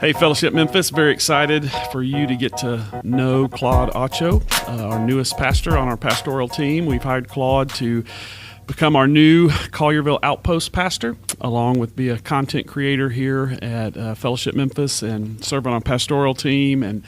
Hey, Fellowship Memphis, very excited for you to get to know Claude Atcho, our newest pastor on our pastoral team. We've hired Claude to become our new Collierville Outpost Pastor, along with be a content creator here at Fellowship Memphis and serve on our pastoral team and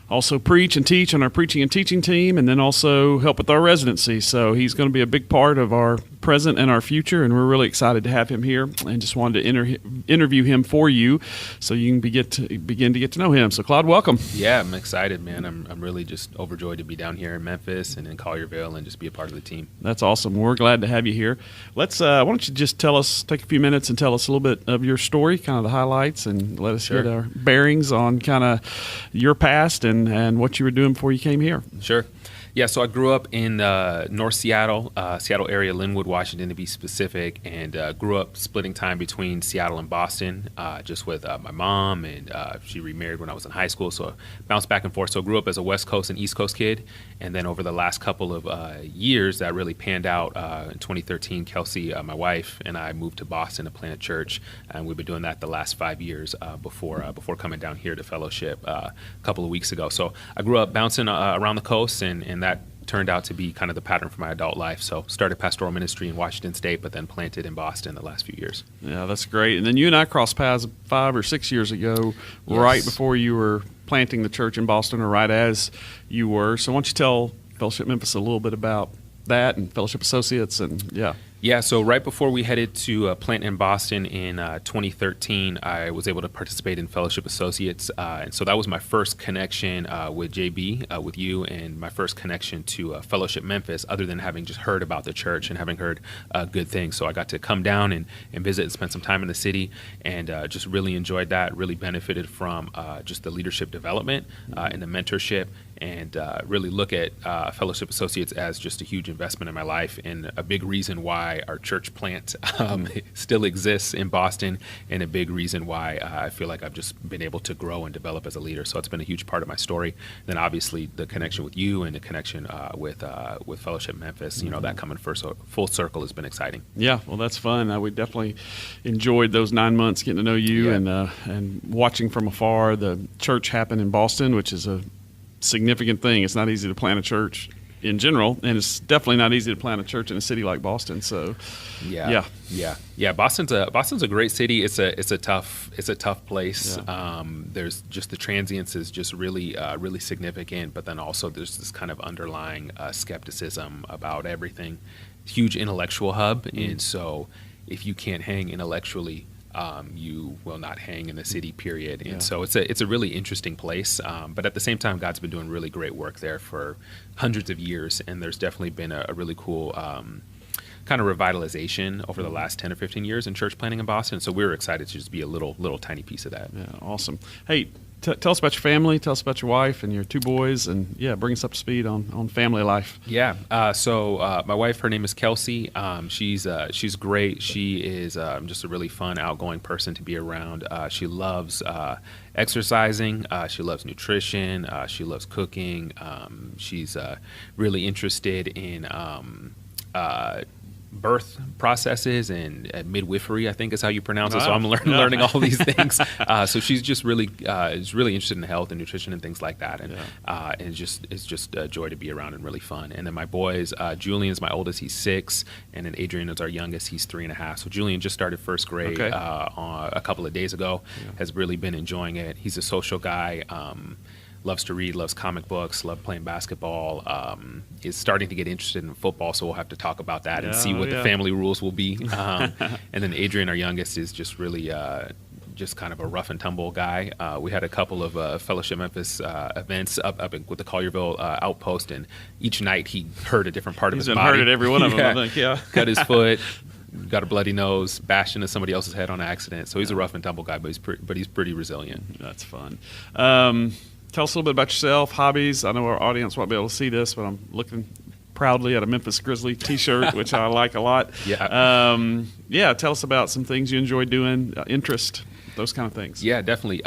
also preach and teach on our preaching and teaching team, and then also help with our residency. So he's going to be a big part of our present and our future, and we're really excited to have him here and just wanted to interview him for you so you can begin to get to know him. So Claude, welcome. Yeah, I'm excited, man. I'm really just overjoyed to be down here in Memphis and in Collierville and just be a part of the team. That's awesome. We're glad to have you here. Why don't you just take a few minutes and tell us a little bit of your story, kind of the highlights, and let us get our bearings on kind of your past and what you were doing before you came here. Sure. Yeah, so I grew up in North Seattle, Seattle area, Linwood, Washington to be specific, and grew up splitting time between Seattle and Boston, just with my mom, and she remarried when I was in high school, so I bounced back and forth. So I grew up as a West Coast and East Coast kid, and then over the last couple of years, that really panned out. In 2013, Kelsey, my wife, and I moved to Boston to plant a church, and we've been doing that the last 5 years before coming down here to Fellowship a couple of weeks ago. So I grew up bouncing around the coast, and that turned out to be kind of the pattern for my adult life. So started pastoral ministry in Washington State, but then planted in Boston the last few years. Yeah, that's great. And then you and I crossed paths 5 or 6 years ago, yes, right before you were planting the church in Boston, or right as you were. So why don't you tell Fellowship Memphis a little bit about that and Fellowship Associates and Yeah, so right before we headed to plant in Boston in 2013, I was able to participate in Fellowship Associates. And so that was my first connection with JB, with you, and my first connection to Fellowship Memphis, other than having just heard about the church and having heard good things. So I got to come down and visit and spend some time in the city, and just really enjoyed that, really benefited from just the leadership development and the mentorship, and really look at Fellowship Associates as just a huge investment in my life, and a big reason why our church plant still exists in Boston, and a big reason why I feel like I've just been able to grow and develop as a leader. So it's been a huge part of my story. Then obviously the connection with you and the connection with Fellowship Memphis, that coming full circle has been exciting. Yeah, well, that's fun. We definitely enjoyed those 9 months getting to know you, and watching from afar the church happen in Boston, which is a significant thing. It's not easy to plant a church in general, and it's definitely not easy to plant a church in a city like Boston. So, yeah. Boston's a great city. It's a tough place. Yeah. There's just the transience is just really significant, but then also there's this kind of underlying skepticism about everything. Huge intellectual hub, and so if you can't hang intellectually, you will not hang in the city, period. And so it's a really interesting place. But at the same time, God's been doing really great work there for hundreds of years. And there's definitely been a really cool kind of revitalization over the last 10 or 15 years in church planting in Boston. So we were excited to just be a little tiny piece of that. Yeah, awesome. Hey, tell us about your family. Tell us about your wife and your 2 boys, and bring us up to speed on family life. Yeah. So my wife, her name is Kelsey. She's great. She is just a really fun, outgoing person to be around. She loves exercising. She loves nutrition. She loves cooking. She's really interested in birth processes and midwifery, I think is how you pronounce it. So I'm learning all these things. So she's just really is really interested in health and nutrition and things like that. And it's just a joy to be around and really fun. And then my boys, Julian is my oldest, he's 6, and then Adrian is our youngest, he's 3.5. So Julian just started first grade a couple of days ago. Has really been enjoying it. He's a social guy. Loves to read, loves comic books, loves playing basketball, is starting to get interested in football, so we'll have to talk about that and see what the family rules will be. And then Adrian, our youngest, is just really just kind of a rough and tumble guy. We had a couple of Fellowship Memphis events up with the Collierville Outpost, and each night he hurt a different part of his body. He's been hurt at every one of them, I think, Cut his foot, got a bloody nose, bashed into somebody else's head on accident. So he's a rough and tumble guy, but he's pretty resilient. That's fun. Tell us a little bit about yourself, hobbies. I know our audience won't be able to see this, but I'm looking proudly at a Memphis Grizzly T-shirt, which I like a lot. Tell us about some things you enjoy doing, interest, those kind of things. Yeah, definitely.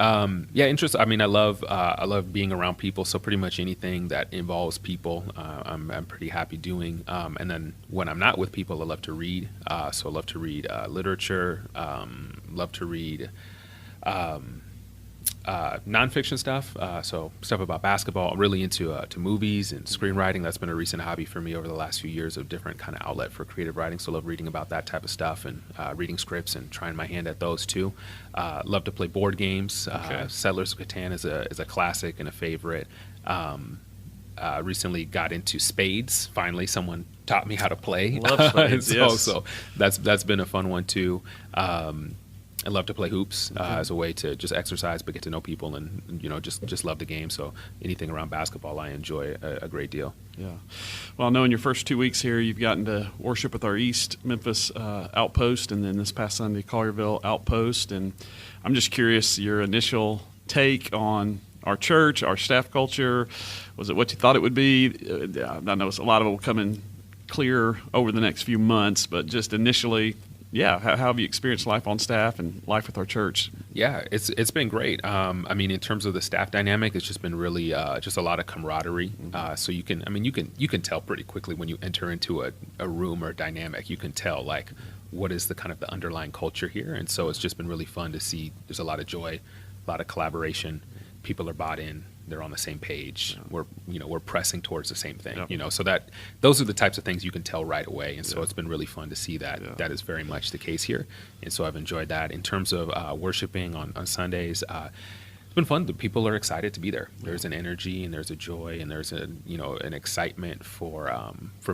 Interest. I mean, I love being around people. So pretty much anything that involves people, I'm pretty happy doing. And then when I'm not with people, I love to read. So I love to read literature. Love to read nonfiction stuff, so stuff about basketball. I'm really into to movies and screenwriting. That's been a recent hobby for me over the last few years, of different kind of outlet for creative writing. So I love reading about that type of stuff and reading scripts and trying my hand at those too. Love to play board games. Settlers of Catan is a classic and a favorite. Recently got into spades. Finally, someone taught me how to play. Love spades. Yes. So that's been a fun one too. I love to play hoops as a way to just exercise, but get to know people and just love the game. So anything around basketball, I enjoy a great deal. Yeah. Well, I know in your first 2 weeks here, you've gotten to worship with our East Memphis Outpost, and then this past Sunday, Collierville Outpost. And I'm just curious, your initial take on our church, our staff culture. Was it what you thought it would be? I know a lot of it will come in clear over the next few months, but just initially, how have you experienced life on staff and life with our church? Yeah, it's been great. I mean, in terms of the staff dynamic, it's just been really just a lot of camaraderie. So you can tell pretty quickly when you enter into a room or dynamic. You can tell like what is the kind of the underlying culture here, and so it's just been really fun to see. There's a lot of joy, a lot of collaboration. People are bought in. They're on the same page. Yeah. We're pressing towards the same thing. Yeah. So that those are the types of things you can tell right away. And so it's been really fun to see that. Yeah. That is very much the case here. And so I've enjoyed that. In terms of worshiping on Sundays, it's been fun. The people are excited to be there. There's an energy and there's a joy and there's an excitement for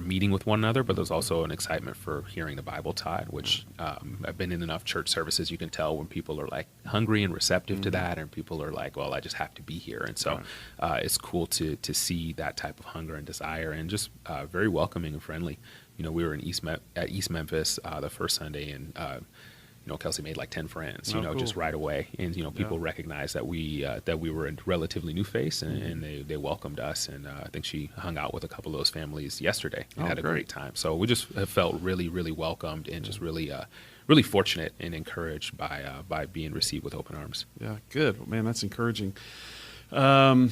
meeting with one another, but there's also an excitement for hearing the Bible taught, which I've been in enough church services. You can tell when people are like hungry and receptive to that, and people are like, well, I just have to be here. And so it's cool to see that type of hunger and desire, and just very welcoming and friendly. We were at East Memphis the first Sunday, and Kelsey made like 10 friends, cool. just right away. And, people recognized that we were a relatively new face, and they welcomed us. And I think she hung out with a couple of those families yesterday and had a great time. So we just have felt really, really welcomed and just really, really fortunate and encouraged by being received with open arms. Yeah, good. Well, man, that's encouraging. Tell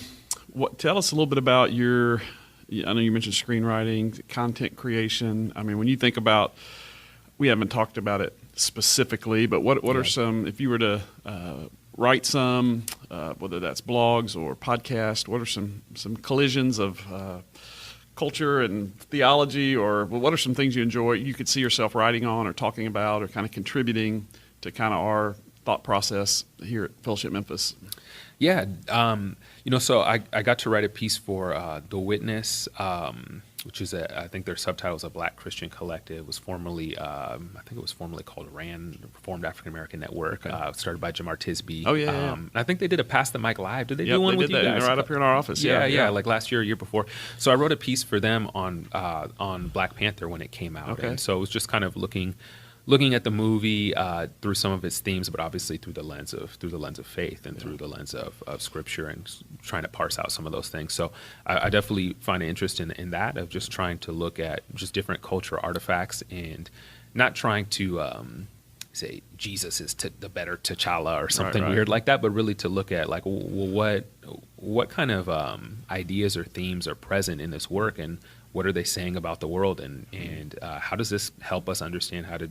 us a little bit about I know you mentioned screenwriting, content creation. I mean, when you think about, we haven't talked about it specifically, but what are some, if you were to write some, whether that's blogs or podcasts, what are some collisions of culture and theology, or what are some things you enjoy, you could see yourself writing on or talking about or kind of contributing to kind of our thought process here at Fellowship Memphis? Yeah, so I got to write a piece for The Witness, which is I think their subtitle is a Black Christian Collective. It was formerly, I think it was formerly called RAN, Reformed African American Network, started by Jamar Tisby. Oh, yeah. I think they did a Pass the Mic Live. Did they do one with you guys? Right up here in our office. Yeah, like last year or year before. So I wrote a piece for them on Black Panther when it came out. Okay. And so it was just kind of looking at the movie through some of its themes, but obviously through the lens of faith and through the lens of Scripture, and trying to parse out some of those things. So I definitely find an interest in that, of just trying to look at just different cultural artifacts, and not trying to say Jesus is the better T'Challa or something weird like that, but really to look at like, well, what kind of ideas or themes are present in this work, and what are they saying about the world, and how does this help us understand how to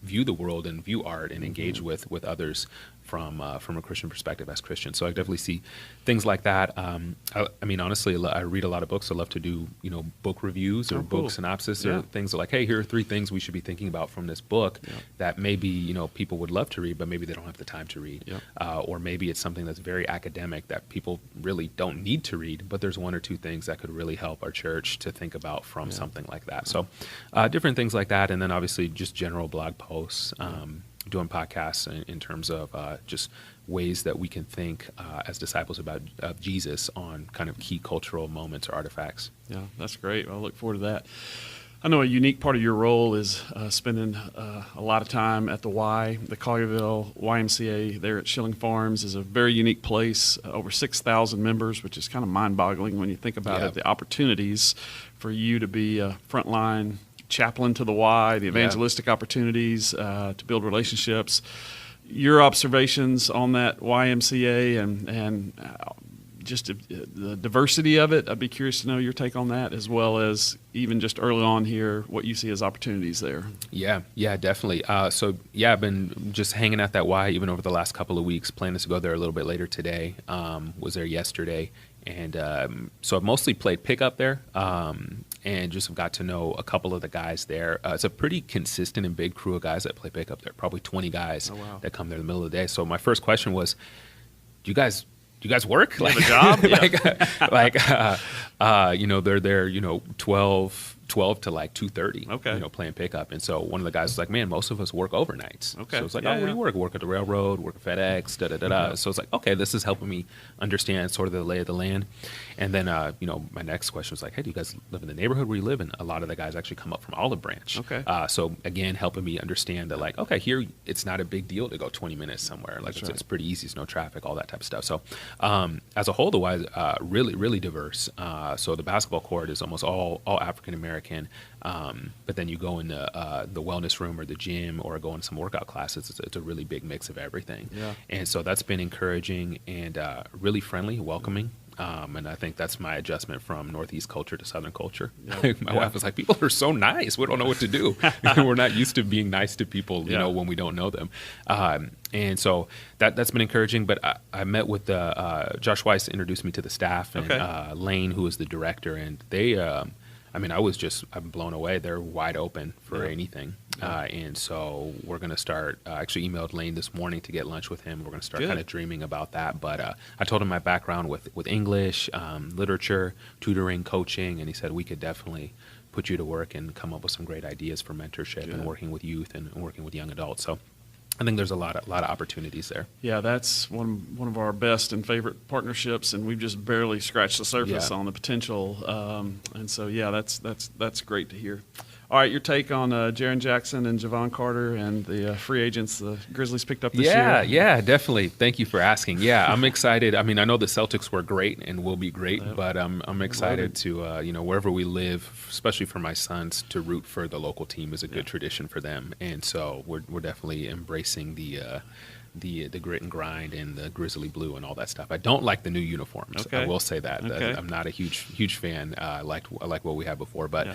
view the world and view art and engage with others from a Christian perspective as Christians. So I definitely see things like that. I mean, honestly, I read a lot of books. I love to do, book reviews or book synopsis or things like, hey, here are 3 things we should be thinking about from this book that maybe, people would love to read, but maybe they don't have the time to read. Or maybe it's something that's very academic that people really don't need to read, but there's 1 or 2 things that could really help our church to think about from something like that. So different things like that. And then obviously just general blog posts, doing podcasts in terms of just ways that we can think as disciples about Jesus on kind of key cultural moments or artifacts. Yeah, that's great. I look forward to that. I know a unique part of your role is spending a lot of time at the Y. The Collierville YMCA there at Schilling Farms is a very unique place, over 6,000 members, which is kind of mind-boggling when you think about it, the opportunities for you to be a frontline chaplain to the Y, the evangelistic opportunities to build relationships. Your observations on that YMCA and just the diversity of it. I'd be curious to know your take on that, as well as even just early on here, what you see as opportunities there. Yeah, definitely. I've been just hanging at that Y even over the last couple of weeks, planning to go there a little bit later today. Was there yesterday. And so I've mostly played pickup there, and just got to know a couple of the guys there. It's a pretty consistent and big crew of guys that play pickup there, probably 20 guys that come there in the middle of the day. So my first question was, do you guys work? Like a job? They're there, 12 to like 2:30, okay. Playing pickup. And so one of the guys was like, man, most of us work overnights. Okay. So it's like, where do you work? Work at the railroad, work at FedEx, da-da-da-da. So it's like, okay, this is helping me understand sort of the lay of the land. And then, my next question was like, hey, do you guys live in the neighborhood where you live? And a lot of the guys actually come up from Olive Branch. Okay. So again, helping me understand that, like, okay, here it's not a big deal to go 20 minutes somewhere. Like, it's pretty easy. It's no traffic, all that type of stuff. So as a whole, the Y is really, really diverse. So the basketball court is almost all African-American. But then you go in the wellness room or the gym or go in some workout classes. It's a really big mix of everything. Yeah. And so that's been encouraging and really friendly, welcoming. And I think that's my adjustment from Northeast culture to Southern culture. Yeah. My wife was like, people are so nice. We don't know what to do. We're not used to being nice to people, when we don't know them. And so that's been encouraging. But I met with Josh Weiss introduced me to the staff, and Lane, who is the director, and they I'm blown away. They're wide open for anything. And so we're going to start, I actually emailed Lane this morning to get lunch with him. We're going to start kind of dreaming about that. But I told him my background with English, literature, tutoring, coaching, and he said we could definitely put you to work and come up with some great ideas for mentorship and working with youth and working with young adults. So I think there's a lot of opportunities there. Yeah, that's one of our best and favorite partnerships, and we've just barely scratched the surface on the potential. And so, that's great to hear. All right, your take on Jaren Jackson and Javon Carter and the free agents the Grizzlies picked up this year? Yeah, definitely. Thank you for asking. Yeah, I'm excited. I mean, I know the Celtics were great and will be great, but I'm excited to, wherever we live, especially for my sons, to root for the local team is a good tradition for them. And so we're definitely embracing the grit and grind and the grizzly blue and all that stuff. I don't like the new uniforms. Okay. I will say that. Okay. I'm not a huge fan. I like what we had before, but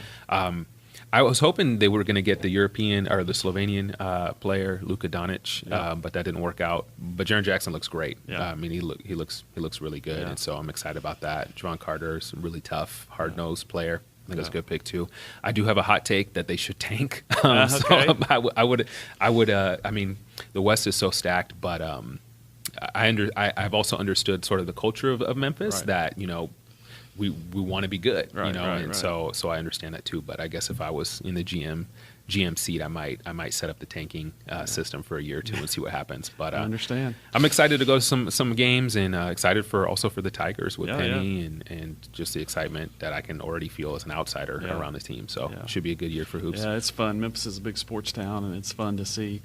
I was hoping they were going to get the European or the Slovenian player Luka Doncic, but that didn't work out. But Jaren Jackson looks great. Yeah. I mean, he looks really good, and so I'm excited about that. Javon Carter is a really tough, hard-nosed player. I think it's a good pick too. I do have a hot take that they should tank. So I would. I mean, the West is so stacked, but I've also understood sort of the culture of Memphis that we want to be good, So I understand that too. But I guess if I was in the GM seat, I might set up the tanking system for a year or two and see what happens. But I understand. I'm excited to go to some games and excited for the Tigers with Penny and just the excitement that I can already feel as an outsider around the team. So it should be a good year for hoops. Yeah, it's fun. Memphis is a big sports town, and it's fun to see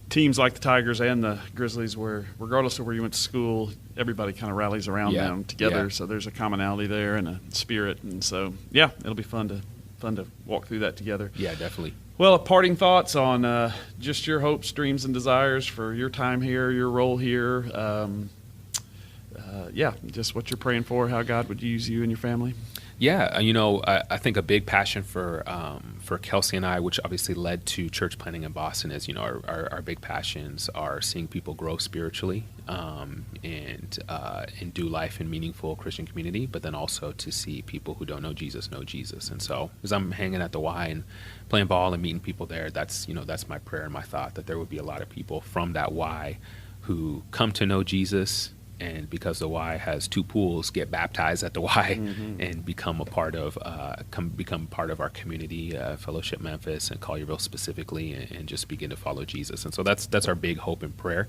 teams like the Tigers and the Grizzlies where, regardless of where you went to school, everybody kind of rallies around them together. So there's a commonality there and a spirit. And so, it'll be fun to walk through that together. Yeah, definitely. Well, parting thoughts on just your hopes, dreams, and desires for your time here, your role here. Just what you're praying for, how God would use you and your family. Yeah, I think a big passion for Kelsey and I, which obviously led to church planting in Boston, is our big passions are seeing people grow spiritually and do life in meaningful Christian community, but then also to see people who don't know Jesus. And so, as I'm hanging at the Y and playing ball and meeting people there, that's my prayer and my thought, that there would be a lot of people from that Y who come to know Jesus. And because the Y has two pools, get baptized at the Y and become a part of our community, Fellowship Memphis and Collierville specifically, and just begin to follow Jesus. And so that's our big hope and prayer,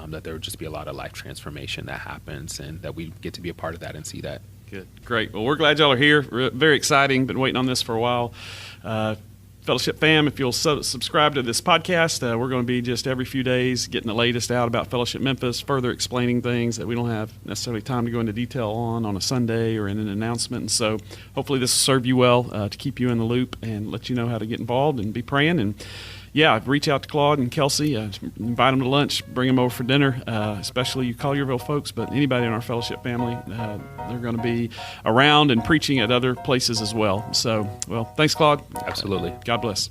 that there would just be a lot of life transformation that happens, and that we get to be a part of that and see that. Good, great. Well, we're glad y'all are here. Very exciting. Been waiting on this for a while. Fellowship fam, if you'll subscribe to this podcast, we're going to be just every few days getting the latest out about Fellowship Memphis, further explaining things that we don't have necessarily time to go into detail on a Sunday or in an announcement. And so hopefully this will serve you well to keep you in the loop and let you know how to get involved and be praying. And yeah, reach out to Claude and Kelsey, invite them to lunch, bring them over for dinner, especially you Collierville folks, but anybody in our fellowship family. They're going to be around and preaching at other places as well. So, well, thanks, Claude. Absolutely. God bless.